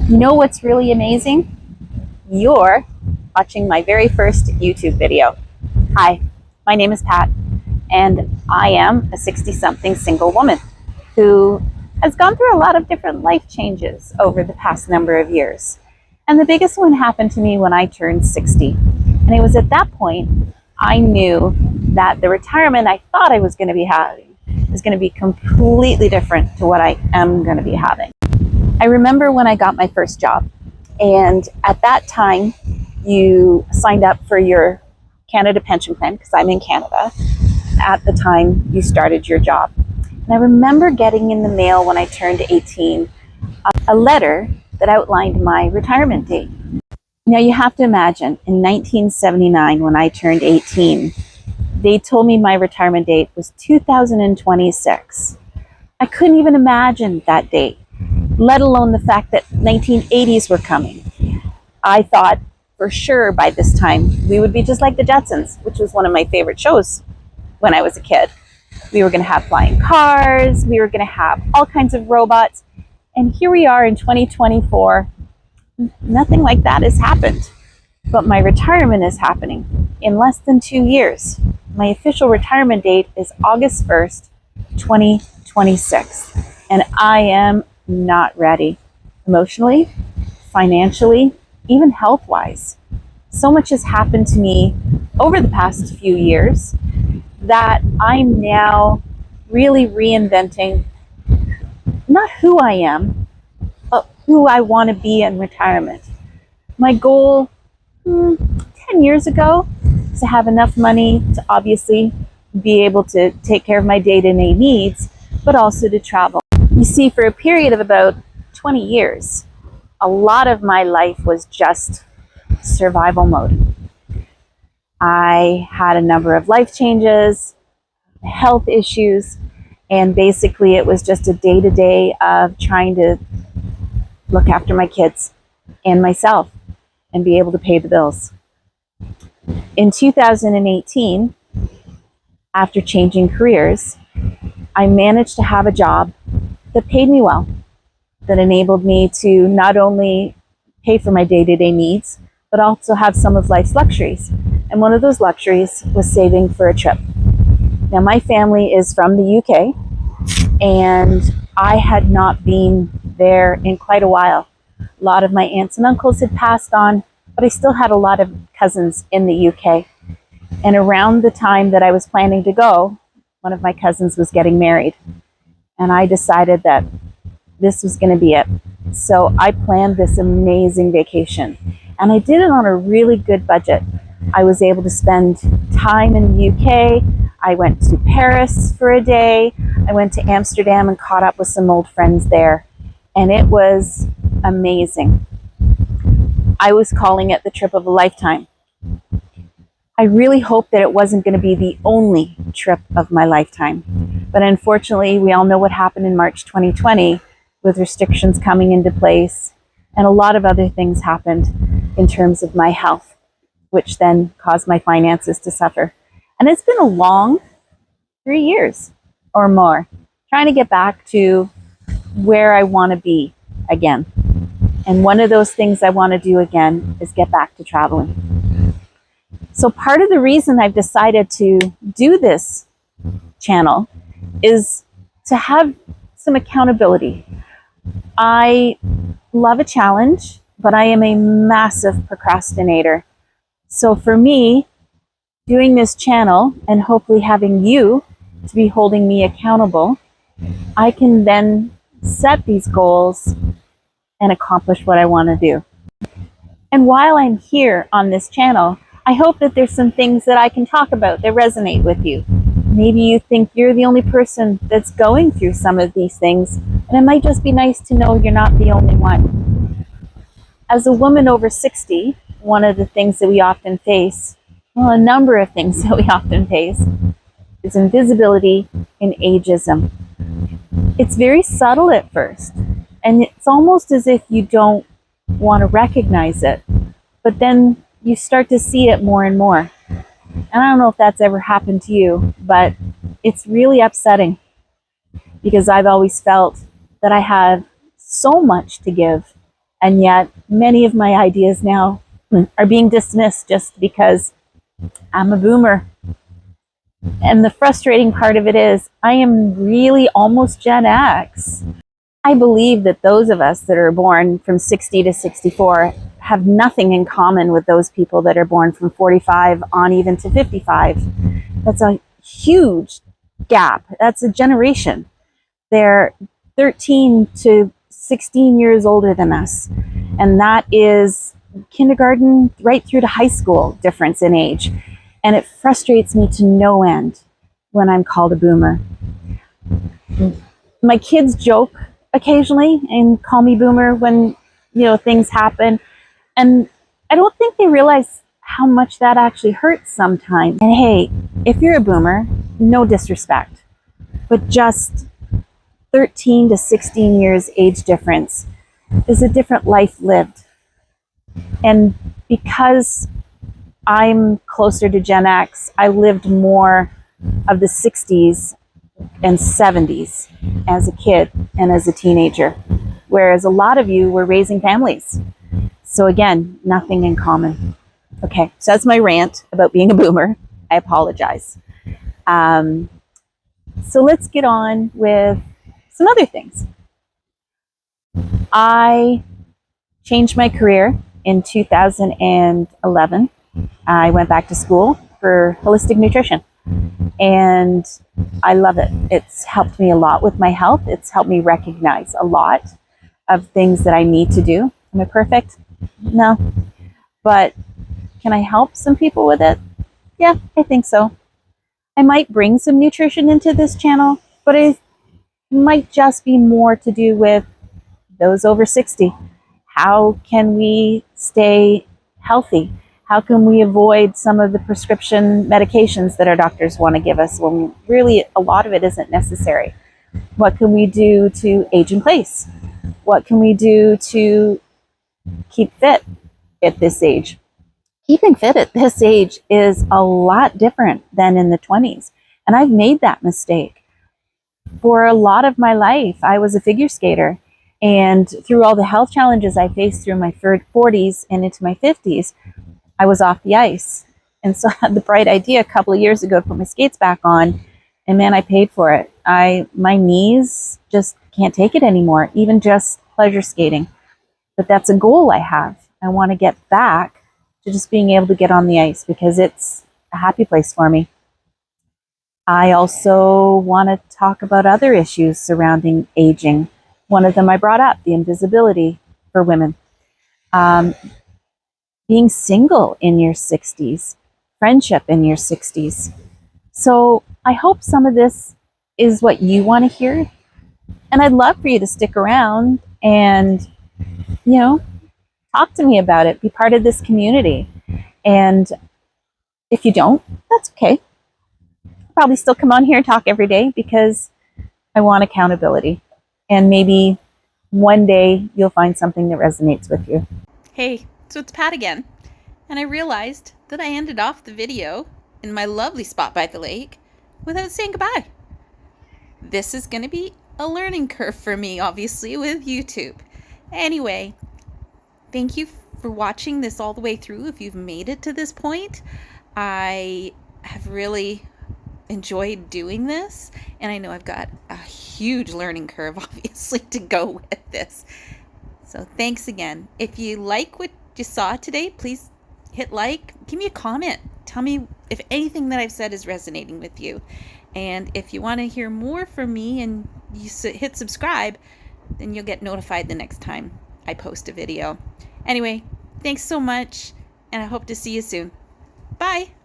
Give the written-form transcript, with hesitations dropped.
You know what's really amazing? You're watching my very first YouTube video. Hi, my name is Pat, and I am a 60-something single woman who has gone through a lot of different life changes over the past number of years. And the biggest one happened to me when I turned 60. And it was at that point I knew that the retirement I thought I was going to be having was going to be completely different to what I am going to be having. I remember when I got my first job, and at that time you signed up for your Canada pension plan, because I'm in Canada, at the time you started your job. And I remember getting in the mail when I turned 18 a letter that outlined my retirement date. Now you have to imagine, in 1979 when I turned 18, they told me my retirement date was 2026. I couldn't even imagine that date, let alone the fact that 1980s were coming. I thought for sure by this time we would be just like the Jetsons, which was one of my favorite shows when I was a kid. We were going to have flying cars, we were going to have all kinds of robots, and here we are in 2024. Nothing like that has happened, but my retirement is happening in less than 2 years. My official retirement date is August 1st, 2026, and I am not ready emotionally, financially, even health-wise. So much has happened to me over the past few years that I'm now really reinventing not who I am, but who I want to be in retirement. My goal 10 years ago is to have enough money to obviously be able to take care of my day-to-day needs, but also to travel. You see, for a period of about 20 years, a lot of my life was just survival mode. I had a number of life changes, health issues, and basically it was just a day-to-day of trying to look after my kids and myself and be able to pay the bills. In 2018, after changing careers, I managed to have a job that paid me well, that enabled me to not only pay for my day-to-day needs, but also have some of life's luxuries. And one of those luxuries was saving for a trip. Now, my family is from the UK, and I had not been there in quite a while. A lot of my aunts and uncles had passed on, but I still had a lot of cousins in the UK. And around the time that I was planning to go, one of my cousins was getting married. And I decided that this was going to be it. So I planned this amazing vacation. And I did it on a really good budget. I was able to spend time in the UK. I went to Paris for a day. I went to Amsterdam and caught up with some old friends there. And it was amazing. I was calling it the trip of a lifetime. I really hoped that it wasn't going to be the only trip of my lifetime. But unfortunately, we all know what happened in March 2020 with restrictions coming into place, and a lot of other things happened in terms of my health, which then caused my finances to suffer. And it's been a long 3 years or more trying to get back to where I want to be again. And one of those things I want to do again is get back to traveling. So part of the reason I've decided to do this channel is to have some accountability. I love a challenge, but I am a massive procrastinator. So for me, doing this channel and hopefully having you to be holding me accountable, I can then set these goals and accomplish what I want to do. And while I'm here on this channel, I hope that there's some things that I can talk about that resonate with you. Maybe you think you're the only person that's going through some of these things, and it might just be nice to know you're not the only one. As a woman over 60, one of the things that we often face, well, a number of things that we often face, is invisibility and ageism. It's very subtle at first, and it's almost as if you don't want to recognize it, but then you start to see it more and more. And I don't know if that's ever happened to you, but it's really upsetting because I've always felt that I have so much to give And yet, many of my ideas now are being dismissed just because I'm a boomer. And the frustrating part of it is, I am really almost Gen X. I believe that those of us that are born from 60 to 64 have nothing in common with those people that are born from 45 on even to 55. That's a huge gap. That's a generation. They're 13 to 16 years older than us. And that is kindergarten right through to high school difference in age. And it frustrates me to no end when I'm called a boomer. My kids joke occasionally and call me boomer when, things happen. And I don't think they realize how much that actually hurts sometimes. And hey, if you're a boomer, no disrespect, but just 13 to 16 years age difference is a different life lived. And because I'm closer to Gen X, I lived more of the 60s and 70s as a kid and as a teenager, whereas a lot of you were raising families. So again, nothing in common. Okay, so that's my rant about being a boomer. I apologize. So let's get on with some other things. I changed my career in 2011. I went back to school for holistic nutrition, and I love it. It's helped me a lot with my health. It's helped me recognize a lot of things that I need to do. Am I perfect? No. But can I help some people with it? Yeah, I think so. I might bring some nutrition into this channel, but it might just be more to do with those over 60. How can we stay healthy? How can we avoid some of the prescription medications that our doctors want to give us when really a lot of it isn't necessary? What can we do to age in place? What can we do to keep fit at this age? Keeping fit at this age is a lot different than in the 20s. And I've made that mistake. For a lot of my life, I was a figure skater. And through all the health challenges I faced through my 40s and into my 50s, I was off the ice. And so I had the bright idea a couple of years ago to put my skates back on. And man, I paid for it. My knees just can't take it anymore, even just pleasure skating. But that's a goal I have. I want to get back to just being able to get on the ice because it's a happy place for me. I also want to talk about other issues surrounding aging. One of them I brought up, the invisibility for women. Being single in your 60s, friendship in your 60s. So I hope some of this is what you want to hear. And I'd love for you to stick around and, talk to me about it, be part of this community. And if you don't, that's okay. I'll probably still come on here and talk every day because I want accountability. And maybe one day you'll find something that resonates with you. Hey, so it's Pat again, and I realized that I ended off the video in my lovely spot by the lake without saying goodbye. This is going to be a learning curve for me, obviously, with YouTube. Anyway, thank you for watching this all the way through if you've made it to this point. I have really enjoyed doing this, and I know I've got a huge learning curve, obviously, to go with this. So thanks again. If you like what you saw today, please hit like, give me a comment. Tell me if anything that I've said is resonating with you. And if you want to hear more from me and you hit subscribe, then you'll get notified the next time I post a video. Anyway, thanks so much, and I hope to see you soon. Bye.